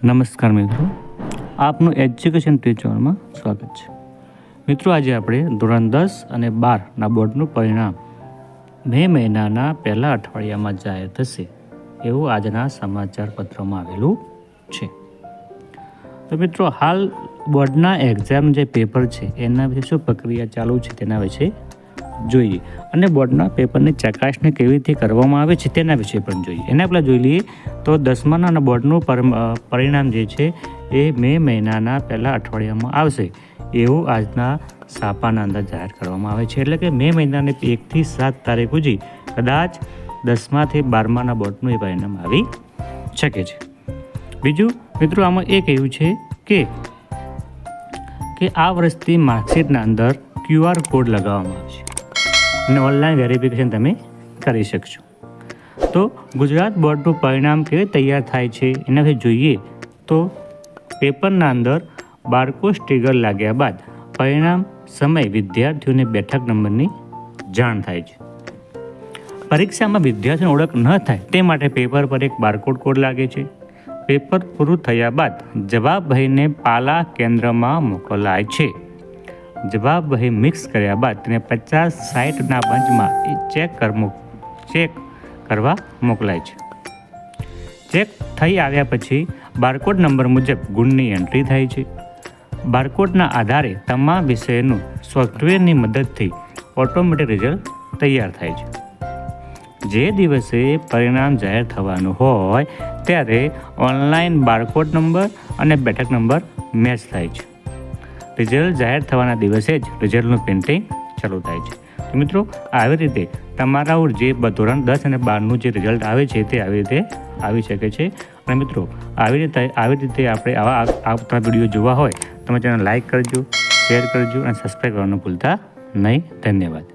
નમસ્કાર મિત્રો, આપનું એજ્યુકેશન ટીચરમાં સ્વાગત છે। મિત્રો, આજે આપણે ધોરણ 10 અને 12ના બોર્ડનું પરિણામ મે મહિનાના પહેલા અઠવાડિયામાં જાહેર થશે એવું આજના સમાચાર પત્રમાં આવેલું છે। તો મિત્રો, હાલ બોર્ડના એક્ઝામ જે પેપર છે એના વિશે શું પ્રક્રિયા ચાલુ છે તેના વિશે જોઈએ અને બોર્ડના પેપરની ચકાસણી કેવી રીતે કરવામાં આવે છે તેના વિશે પણ જોઈએ। એના પહેલાં જોઈ લઈએ તો 10માના બોર્ડનું પરિણામ જે છે એ મે મહિનાના પહેલા અઠવાડિયામાં આવશે એવું આજના છાપાના અંદર જાહેર કરવામાં આવે છે। એટલે કે મે મહિનાની 1 થી 7 તારીખ સુધી કદાચ 10માથી 12માના બોર્ડનું એ પરિણામ આવી શકે છે। બીજું મિત્રો, આમાં એ કહ્યું છે કે આ વર્ષથી માર્કશીટના અંદર QR કોડ લગાવવામાં આવશે અને ઓનલાઈન વેરિફિકેશન તમે કરી શકશો। તો ગુજરાત બોર્ડનું પરિણામ કેવી તૈયાર થાય છે એના વિશે જોઈએ તો પેપરના અંદર બારકોડ સ્ટીકર લાગ્યા બાદ પરિણામ સમય વિદ્યાર્થીઓને બેઠક નંબરની જાણ થાય છે। પરીક્ષામાં વિદ્યાર્થીઓની ઓળખ ન થાય તે માટે પેપર પર એક બારકોડ કોડ લાગે છે। પેપર પૂરું થયા બાદ જવાબવહીને પાલા કેન્દ્રમાં મોકલાય છે। જવાબવહી મિક્સ કર્યા બાદ તેને 50-60ના બંચમાં ચેક કરવા મોકલાય છે। ચેક થઈ આવ્યા પછી બારકોડ નંબર મુજબ ગુણની એન્ટ્રી થાય છે। બારકોડના આધારે તમામ વિષયનું સોફ્ટવેરની મદદથી ઓટોમેટિક રિઝલ્ટ તૈયાર થાય છે। જે દિવસે પરિણામ જાહેર થવાનું હોય ત્યારે ઓનલાઈન બારકોડ નંબર અને બેઠક નંબર મેચ થાય છે। રિઝલ્ટ જાહેર થવાના દિવસે જ રિઝલ્ટનું પ્રિન્ટિંગ ચાલુ થાય છે। તો મિત્રો, આવી રીતે તમારા જે ધોરણ 10 અને 12નું જે રિઝલ્ટ આવે છે તે આવી રીતે આવી શકે છે। અને મિત્રો, આવી રીતે આપણે આવા વિડીયો જોવા હોય તમે ચેનલ લાઈક કરજો, શેર કરજો અને સબસ્ક્રાઈબ કરવાનું ભૂલતા નહીં। ધન્યવાદ।